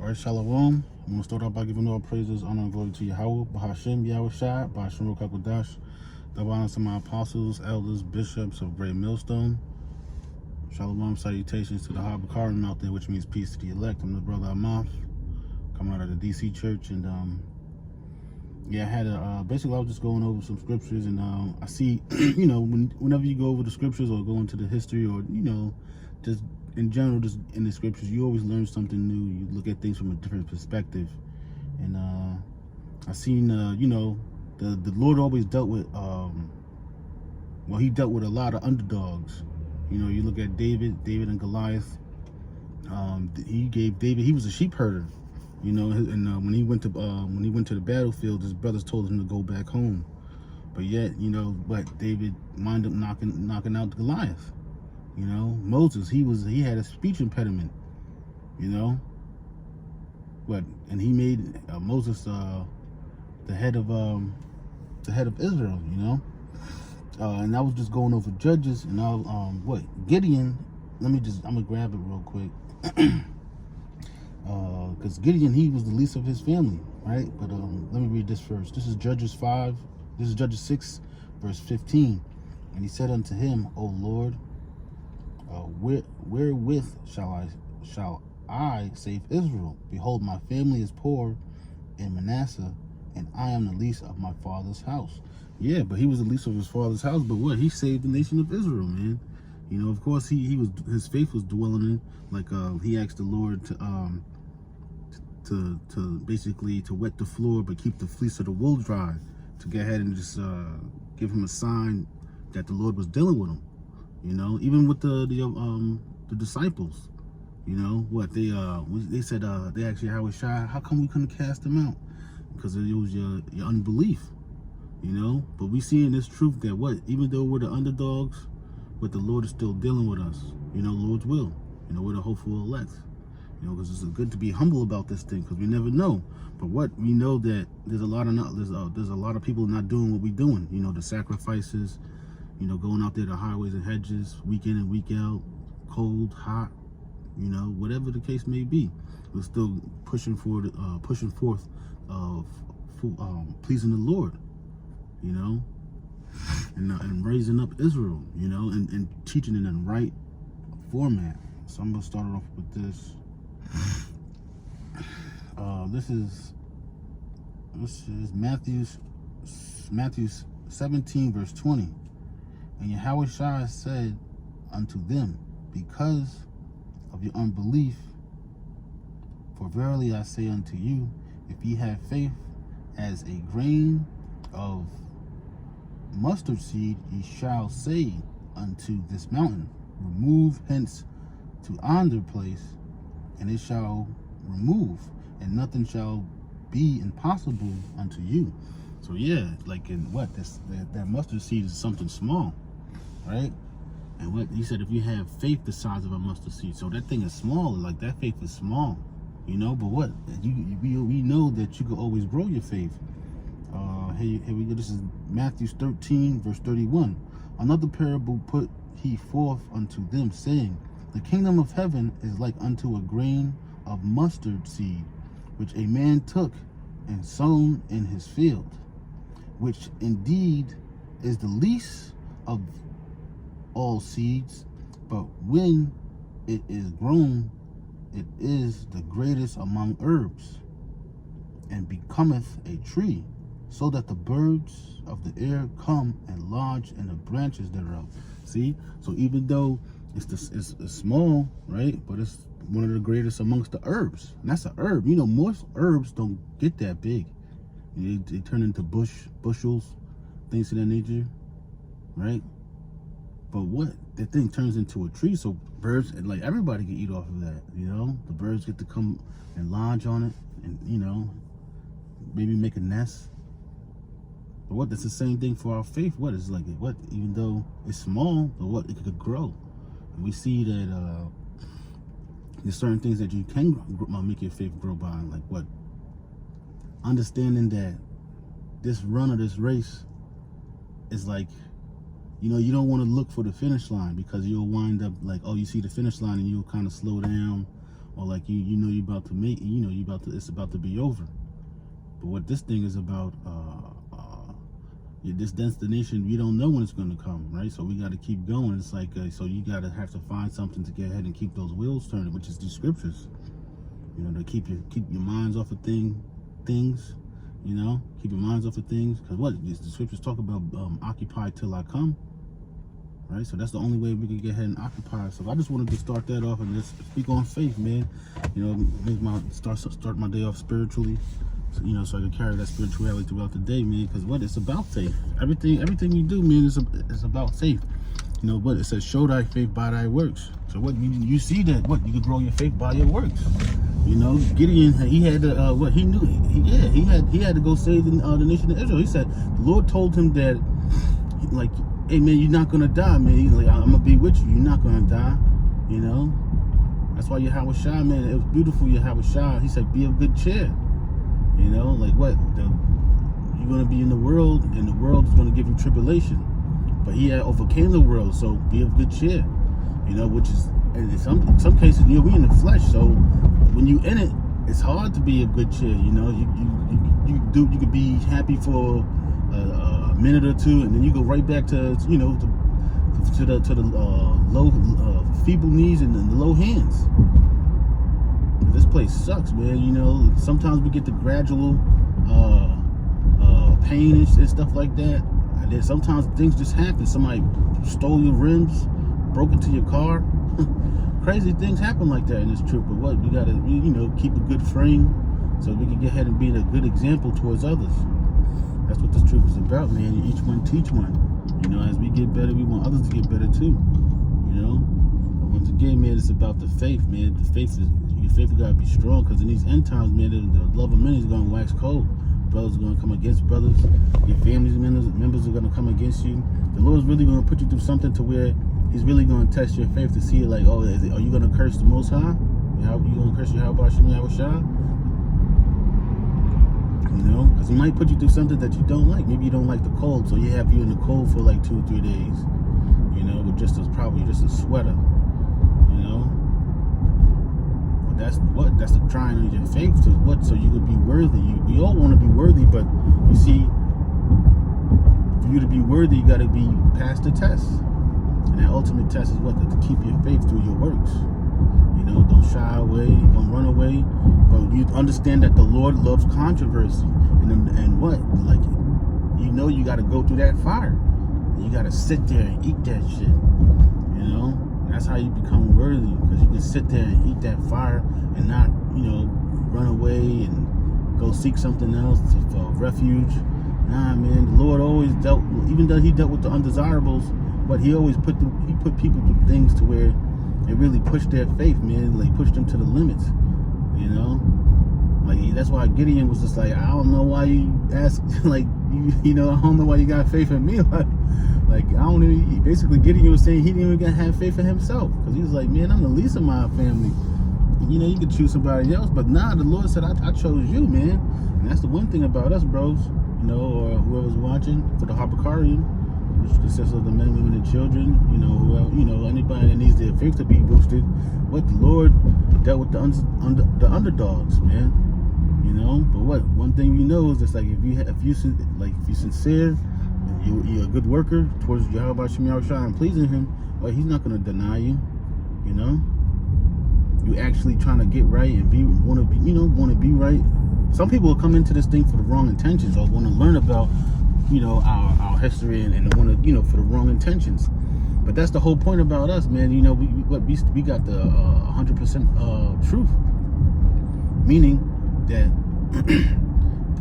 All right, Shalom. I'm going to start off by giving all praises, honor, and glory to Yahweh, Bahashem, Yahweh Shai, Bahashem Rukakwadash. Double honors to my apostles, elders, bishops of Great Millstone. Shalom, salutations to the Harbor Cardinal out there, which means peace to the elect. I'm the brother Amath, coming out of the DC church. And yeah, I had basically I was just going over some scriptures, and I see, you know, whenever you go over the scriptures or go into the history, or, you know, just in general, just in the scriptures, you always learn something new. You look at things from a different perspective. And I seen, you know, the Lord always dealt with, well, he dealt with a lot of underdogs. You know, you look at David and Goliath. He gave David, he was a sheep herder, you know, and when he went to the battlefield, his brothers told him to go back home. But yet, you know, but David wound up knocking out Goliath. You know, Moses, he had a speech impediment, you know, and he made Moses the head of Israel, you know. And I was just going over Judges, and Gideon. I'm gonna grab it real quick, because Gideon, he was the least of his family, right? But let me read this first. This is Judges 5. This is Judges 6, verse 15. And he said unto him, O Lord, wherewith shall I save Israel? Behold, my family is poor in Manasseh, and I am the least of my father's house. Yeah, but he was the least of his father's house. But what? He saved the nation of Israel, man. You know, of course, his faith was dwelling in. Like he asked the Lord to basically to wet the floor, but keep the fleece of the wool dry, to go ahead and just give him a sign that the Lord was dealing with him. You know, even with the disciples, you know what they said. They asked Yahweh Shai, how come we couldn't cast them out? Because it was your unbelief, you know. But we see in this truth that even though we're the underdogs, but the Lord is still dealing with us. You know, Lord's will. You know, we're the hopeful elect. You know, because it's good to be humble about this thing, because we never know. But we know that there's a lot of people not doing what we're doing. You know, the sacrifices. You know, going out there to highways and hedges, week in and week out, cold, hot, you know, whatever the case may be, we're still pushing forth, pleasing the Lord, you know, and raising up Israel, you know, and teaching it in the right format. So I'm gonna start off with this. This is Matthew 17, verse 20. And Yahweh Shai said unto them, because of your unbelief, for verily I say unto you, if ye have faith as a grain of mustard seed, ye shall say unto this mountain, remove hence to yonder place, and it shall remove, and nothing shall be impossible unto you. So yeah, like in that mustard seed is something small, right? And what he said, if you have faith the size of a mustard seed, so that thing is small. Like that faith is small, you know. But what we know that you can always grow your faith. Here we go. This is Matthew 13, verse 31. Another parable put he forth unto them, saying, the kingdom of heaven is like unto a grain of mustard seed, which a man took and sown in his field, which indeed is the least of all seeds, but when it is grown, it is the greatest among herbs, and becometh a tree, so that the birds of the air come and lodge in the branches thereof. See, so even though it's small, right, but it's one of the greatest amongst the herbs. And that's an herb. You know, most herbs don't get that big. They turn into bushels, things of that nature, right? But that thing turns into a tree, so birds, like everybody can eat off of that, you know. The birds get to come and lodge on it, and, you know, maybe make a nest. But that's the same thing for our faith. It's like, even though it's small, but it could grow. And we see that there's certain things that you can make your faith grow by, like understanding that this run of this race is like, you know, you don't want to look for the finish line, because you'll wind up like, oh, you see the finish line and you'll kind of slow down, or like you know you're about to make, you know it's about to be over. But what this thing is about, this destination, we don't know when it's going to come, right? So we got to keep going. It's like, so you got to have to find something to get ahead and keep those wheels turning, which is the scriptures. You know, to keep your minds off of things. You know, keep your minds off of things, because what the scriptures talk about, occupy till I come, right? So that's the only way we can get ahead and occupy. So I just wanted to start that off and just speak on faith, man. You know, make my start my day off spiritually. So, you know, so I can carry that spirituality throughout the day, man. Because what it's about faith. Everything you do, man, is about faith. You know what it says? Show thy faith by thy works. So what you see that what you can grow your faith by your works. You know, Gideon, he had to what he knew. He had to go save the nation of Israel. He said the Lord told him that, like, hey man, you're not gonna die, man. He's like, I'm gonna be with you. You're not gonna die. You know, that's why Yahweh Shai, man. It was beautiful. Yahweh Shai. He said, be of good cheer. You know, like what? You're going to be in the world, and the world is going to give you tribulation. But he had overcame the world, so be of good cheer. You know, which is, in some cases, you know, we in the flesh. So when you in it, it's hard to be of good cheer. You know, you could be happy for a minute or two, and then you go right back to, you know, to the low, feeble knees and the low hands. This place sucks, man. You know, sometimes we get the gradual pain and stuff like that. And then sometimes things just happen. Somebody stole your rims, broke into your car. Crazy things happen like that in this truth. But what, we gotta, you know, keep a good frame so we can get ahead and be a good example towards others. That's what this truth is about, man. Each one teach one. You know, as we get better, we want others to get better too. You know, but once again, man, it's about the faith, man. The faith is. Your faith gotta be strong, because in these end times, man, the love of many is gonna wax cold. Brothers are gonna come against brothers. Your family's members are gonna come against you. The Lord's really gonna put you through something to where He's really gonna test your faith to see, like, oh, are you gonna curse the Most High? Are you gonna curse Yahweh Shai? You know, because He might put you through something that you don't like. Maybe you don't like the cold, so He have you in the cold for like 2 or 3 days. You know, with probably just a sweater. You know. That's the trying of your faith to what, so you could be worthy. We all want to be worthy, but you see, for you to be worthy, you got to be past the test. And that ultimate test is what? To keep your faith through your works. You know, don't shy away, don't run away, but you understand that the Lord loves controversy. And what? Like, you know, you got to go through that fire. You got to sit there and eat that shit. You know? That's how you become worthy, because you can sit there and eat that fire and not, you know, run away and go seek something else for refuge. Nah, man, the Lord always dealt, even though He dealt with the undesirables, but He always put people through things to where it really pushed their faith, man. Like, pushed them to the limits, you know. Like, that's why Gideon was just like, I don't know why you ask, like, you know, I don't know why you got faith in me, like I don't even, basically Gideon was saying he didn't even have faith in himself, because he was like, man, I'm the least of my family. You know, you could choose somebody else, but nah, the Lord said, I chose you, man. And that's the one thing about us, bros, you know, or whoever's watching, for the Harpacarium, which consists of the men, women, and children, you know, whoever, you know, anybody that needs their faith to be boosted. What the Lord dealt with the underdogs, man. You know, but what, one thing we know is just like, if you're sincere, you're a good worker towards Yahweh Shai and pleasing Him, well, He's not going to deny you. You know, you actually trying to get right and want to be right. Some people will come into this thing for the wrong intentions, or want to learn about, you know, our history and want to, you know, for the wrong intentions. But that's the whole point about us, man. You know, we got the 100% truth, meaning that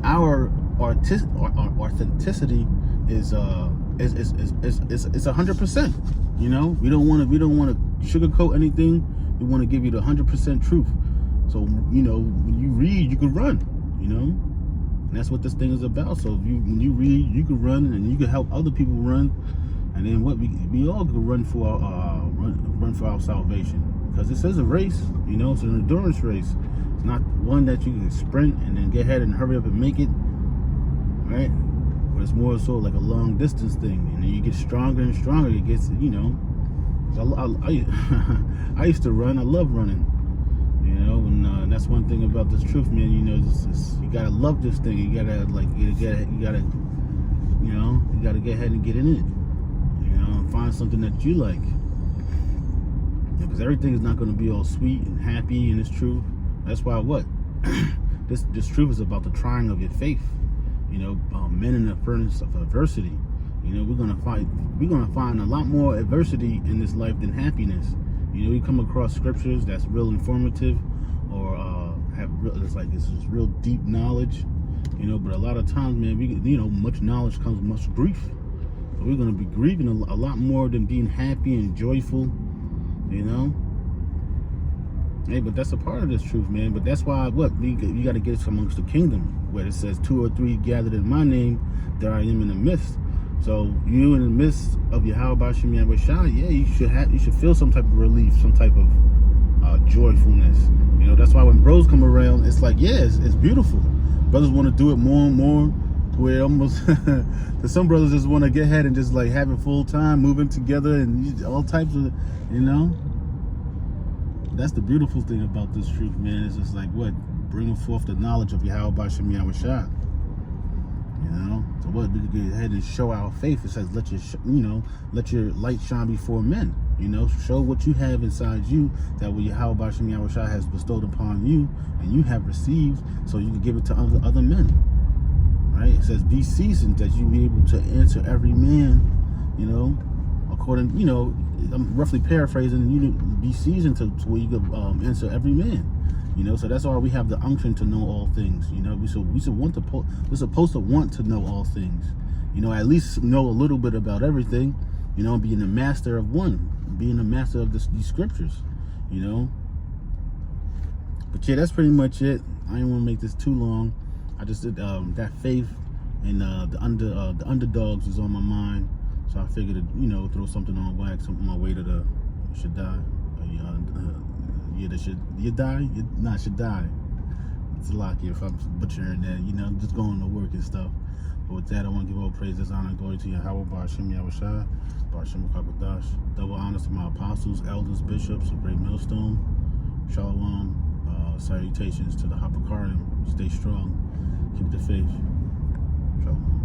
our authenticity is 100%. You know, we don't want to sugarcoat anything. We want to give you the 100% truth. So, you know, when you read, you can run. You know, and that's what this thing is about. So when you read, you can run, and you can help other people run. And then what, we all can run for our salvation, because this is a race. You know, it's an endurance race. It's not one that you can sprint and then get ahead and hurry up and make it, right? But it's more so like a long distance thing, and then you get stronger and stronger. It gets, you know, I used to run. I love running, You know, and that's one thing about this truth, man. You know, you gotta love this thing. You gotta you gotta get ahead and get in it. You know, and find something that you like. Because everything is not going to be all sweet and happy in this truth. That's why this truth is about the trying of your faith. You know, men in the furnace of adversity. You know, we're gonna find a lot more adversity in this life than happiness. You know, we come across scriptures that's real informative, or it's just real deep knowledge. You know, but a lot of times, man, much knowledge comes much grief. So we're gonna be grieving a lot more than being happy and joyful. You know, hey, but that's a part of this truth, man. But that's why you got to get it amongst the kingdom, where it says 2 or 3 gathered in my name, there I am in the midst. So you in the midst of Yahweh Bashim Yahweh Shai, yeah, you should feel some type of relief, some type of joyfulness. You know, that's why when bros come around, it's like, yeah, it's beautiful. Brothers want to do it more and more, to where almost some brothers just want to get ahead and just like have it full time, moving together and all types of, you know. That's the beautiful thing about this truth, man. It's just like bringing forth the knowledge of Yahweh Bashim Yahweh Shai. You know, so we can get ahead and show our faith. It says, let your light shine before men. You know, show what you have inside you, that what Yahweh Bashim Yahweh Shai has bestowed upon you, and you have received, so you can give it to other men. Right? It says, be seasoned, that you be able to answer every man. You know, according, you know, I'm roughly paraphrasing. You be seasoned to where you can answer every man. You know, so that's why we have the unction to know all things. You know, we're supposed to want to know all things. You know, at least know a little bit about everything. You know, being a master of one, being a master of these scriptures. You know, but yeah, that's pretty much it. I didn't want to make this too long. I just did that faith and the underdogs is on my mind. So I figured to, you know, throw something on wax on my way to the should die. You die? Should die. It's a lot here if I'm butchering that, you know, just going to work and stuff. But with that, I want to give all praises, honor, and glory to Yahweh Bashim Yahweh Shai, Bashim Kakadash. Double honors to my apostles, elders, bishops of Great Millstone. Shalom. Salutations to the Happakarim. Stay strong. Keep the faith. Shalom.